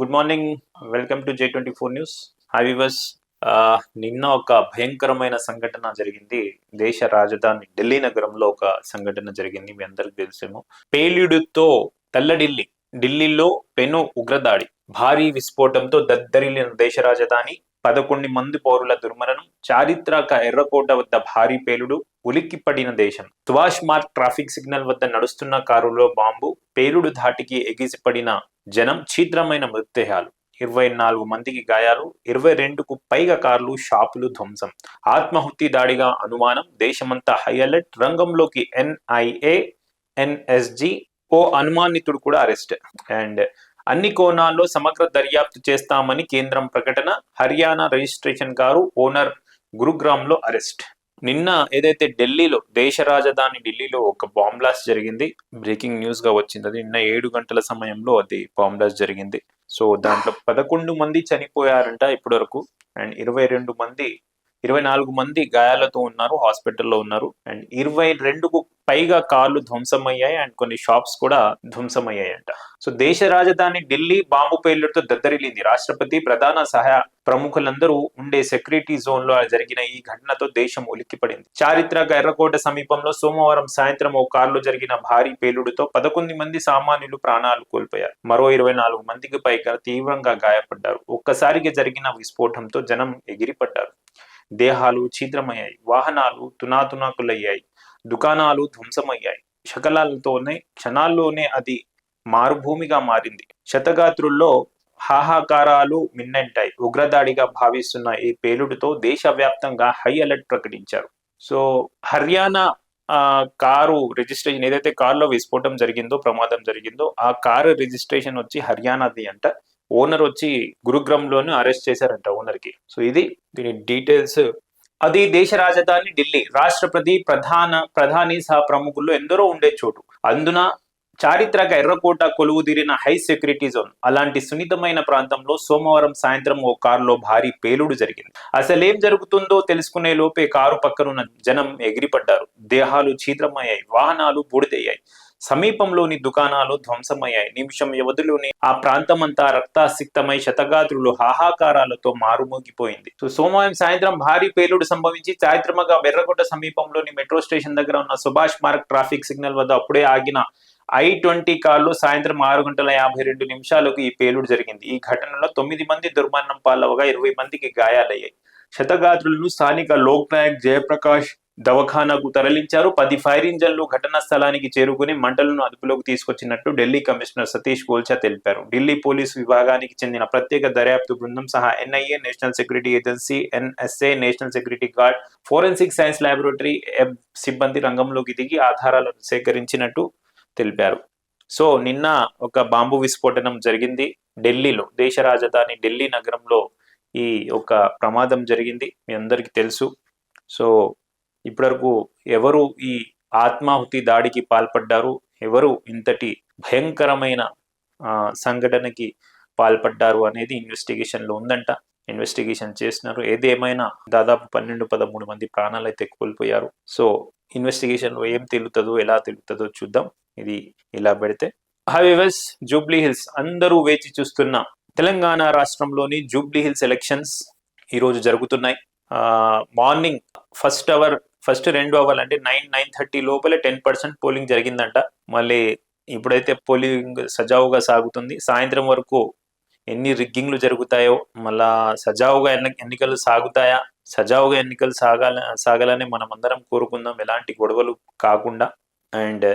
Good morning. Welcome to J24 news. High viewers. నిన్న ఒక భయంకరమైన సంఘటన జరిగింది. దేశ రాజధాని ఢిల్లీ నగరంలో ఒక సంఘటన జరిగింది, మీ అందరికి తెలిసేమో. పేలుడుతో తల్లడిల్లి ఢిల్లీలో పెను ఉగ్రదాడి, భారీ విస్ఫోటంతో దద్దరిల్లిన దేశ రాజధాని, 11 మంది పౌరుల దుర్మరణం, చారిత్రక ఎర్రకోట వద్ద భారీ పేలుడు, ఉలిక్కిపడిన దేశం. సుభాష్ మార్గ్ ట్రాఫిక్ సిగ్నల్ వద్ద నడుస్తున్న కారులో బాంబు, పేలుడు ధాటికి ఎగిసిపడిన జనం, ఛిద్రమైన మృతదేహాలు, 24 మందికి గాయాలు, 22కు పైగా కార్లు, షాపులు ధ్వంసం. ఆత్మాహుతి దాడిగా అనుమానం, దేశమంతా హై అలర్ట్. రంగంలోకి NIA, NSG, ఓ అనుమానితుడు కూడా అరెస్ట్. అండ్ అన్ని కోణాల్లో సమగ్ర దర్యాప్తు చేస్తామని కేంద్రం ప్రకటన. Haryana registration car owner Gurugram లో అరెస్ట్. నిన్న ఏదైతే ఢిల్లీలో, దేశ రాజధాని ఢిల్లీలో ఒక బాంబ్ బ్లాస్ట్ జరిగింది. బ్రేకింగ్ న్యూస్ గా వచ్చింది. అది నిన్న 7 గంటల సమయంలో అది బాంబ్ బ్లాస్ట్ జరిగింది. సో దాంట్లో 11 మంది చనిపోయారంట ఇప్పటి వరకు. అండ్ 24 మంది గాయాలతో ఉన్నారు, హాస్పిటల్లో ఉన్నారు. అండ్ 22కు పైగా కార్లు ధ్వంసమయ్యాయి అండ్ కొన్ని షాప్స్ కూడా ధ్వంసమయ్యాయంట. సో దేశ రాజధాని ఢిల్లీ బాంబు పేలుడుతో దద్దరిల్లింది. రాష్ట్రపతి, ప్రధాన సహాయ ప్రముఖులందరూ ఉండే సెక్యూరిటీ జోన్ లో జరిగిన ఈ ఘటనతో దేశం ఉలిక్కిపడింది. చారిత్రక ఎర్రకోట సమీపంలో సోమవారం సాయంత్రం ఓ కారులో జరిగిన భారీ పేలుడుతో 11 మంది సామాన్యులు ప్రాణాలు కోల్పోయారు. మరో 24 మందికి పైగా తీవ్రంగా గాయపడ్డారు. ఒక్కసారిగా జరిగిన విస్ఫోటంతో జనం ఎగిరిపడ్డారు. దేహాలు ఛిద్రమయ్యాయి, వాహనాలు తునాతునాకులయ్యాయి, దుకాణాలు ధ్వంసమయ్యాయి. శకలాలతోనే క్షణాల్లోనే అది మారుభూమిగా మారింది. శతగాత్రుల్లో హాహాకారాలు మిన్నంటాయి. ఉగ్రదాడిగా భావిస్తున్న ఈ పేలుడుతో దేశవ్యాప్తంగా హై అలర్ట్ ప్రకటించారు. సో హర్యానా కారు రిజిస్ట్రేషన్, ఏదైతే కారులో విస్ఫోటం జరిగిందో, ప్రమాదం జరిగిందో, ఆ కారు రిజిస్ట్రేషన్ వచ్చి హర్యానాది అంట. ఓనర్ వచ్చి గురుగ్రామ్ లోనే అరెస్ట్ చేశారంట ఓనర్ కి. సో ఇది దీని డీటెయిల్స్. అది దేశ రాజధాని ఢిల్లీ. రాష్ట్రపతి, ప్రధాని సహా ప్రముఖుల్లో ఎందరో ఉండే చోటు. అందున చారిత్రక ఎర్రకోట కొలువుదీరిన హై సెక్యూరిటీ జోన్. అలాంటి సున్నితమైన ప్రాంతంలో సోమవారం సాయంత్రం ఓ కారులో భారీ పేలుడు జరిగింది. అసలేం జరుగుతుందో తెలుసుకునే లోపే కారు పక్కనున్న జనం ఎగిరిపడ్డారు. దేహాలు ఛిద్రమయ్యాయి, వాహనాలు బూడిదయ్యాయి, సమీపంలోని దుకాణాలు ధ్వంసమయ్యాయి. నిమిషం వ్యవధిలోని ఆ ప్రాంతమంతా రక్తాసిక్తమై శతగాత్రులు హాహాకారాలతో మారుమోగిపోయింది. సో సోమవారం సాయంత్రం భారీ పేలుడు సంభవించి చారిత్రక ఎర్రకోట సమీపంలోని మెట్రో స్టేషన్ దగ్గర ఉన్న సుభాష్ మార్గ్ ట్రాఫిక్ సిగ్నల్ వద్ద అప్పుడే ఆగిన I-20 కార్లు సాయంత్రం 6:52 ఈ పేలుడు జరిగింది. ఈ ఘటనలో 9 మంది దుర్మరణం పాలవగా 20 మందికి గాయాలయ్యాయి. శతగాత్రులను స్థానిక లోక్ నాయక్ జయప్రకాష్ దవాఖానాకు తరలించారు. 10 ఫైర్ ఇంజన్లు ఘటనా స్థలానికి చేరుకుని మంటలను అదుపులోకి తీసుకొచ్చినట్లు ఢిల్లీ కమిషనర్ సతీష్ గోల్చా తెలిపారు. ఢిల్లీ పోలీసు విభాగానికి చెందిన ప్రత్యేక దర్యాప్తు బృందం సహా NIA, national security agency, NSA, national security guard, forensic science laboratory సిబ్బంది రంగంలోకి దిగి ఆధారాలను సేకరించినట్టు తెలిపారు. సో నిన్న ఒక బాంబు విస్ఫోటనం జరిగింది ఢిల్లీలో, దేశ రాజధాని ఢిల్లీ నగరంలో ఈ ఒక ప్రమాదం జరిగింది, మీ అందరికీ తెలుసు. సో ఇప్పటివరకు ఎవరు ఈ ఆత్మాహుతి దాడికి పాల్పడ్డారు, ఎవరు ఇంతటి భయంకరమైన సంఘటనకి పాల్పడ్డారు అనేది ఇన్వెస్టిగేషన్ లో ఉందంట. ఇన్వెస్టిగేషన్ చేస్తున్నారు. ఏదేమైనా దాదాపు 12-13 మంది ప్రాణాలు అయితే కోల్పోయారు. సో ఇన్వెస్టిగేషన్ లో ఏం తెలుతుందో, ఎలా తెలుతుందో చూద్దాం. ఇది ఇలా పెడితే హైవేస్ జూబ్లీ హిల్స్, అందరూ వేచి చూస్తున్న తెలంగాణ రాష్ట్రంలోని జూబ్లీ హిల్స్ ఎలక్షన్స్ ఈరోజు జరుగుతున్నాయి. మార్నింగ్ ఫస్ట్ 2 అవర్లు అంటే 9-9:30 లోపలే 10% పోలింగ్ జరిగిందంట. మళ్ళీ ఇప్పుడైతే పోలింగ్ సజావుగా సాగుతుంది. సాయంత్రం వరకు ఎన్ని రిగ్గింగ్లు జరుగుతాయో, మళ్ళా సజావుగా ఎన్నికలు సాగుతాయా, సజావుగా ఎన్నికలు సాగాలని మనం అందరం కోరుకుందాం, ఎలాంటి గొడవలు కాకుండా. అండ్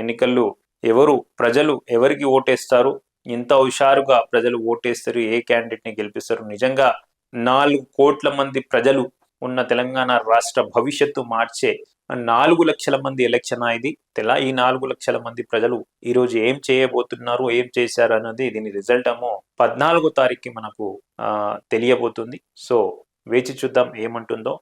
ఎన్నికలు ప్రజలు ఎవరికి ఓటేస్తారు, ఎంత హుషారుగా ప్రజలు ఓటేస్తారు, ఏ క్యాండిడేట్ ని గెలిపిస్తారు. నిజంగా 4 కోట్ల మంది ప్రజలు ఉన్న తెలంగాణ రాష్ట్ర భవిష్యత్తు మార్చే 4 లక్షల మంది ఎలక్షన్ ఇది. ఈ 4 లక్షల మంది ప్రజలు ఈ రోజు ఏం చేయబోతున్నారు, ఏం చేశారు అన్నది దీని రిజల్ట్ ఏమో 14వ తారీఖుకి మనకు తెలియబోతుంది. సో వేచి చూద్దాం ఏమంటుందో.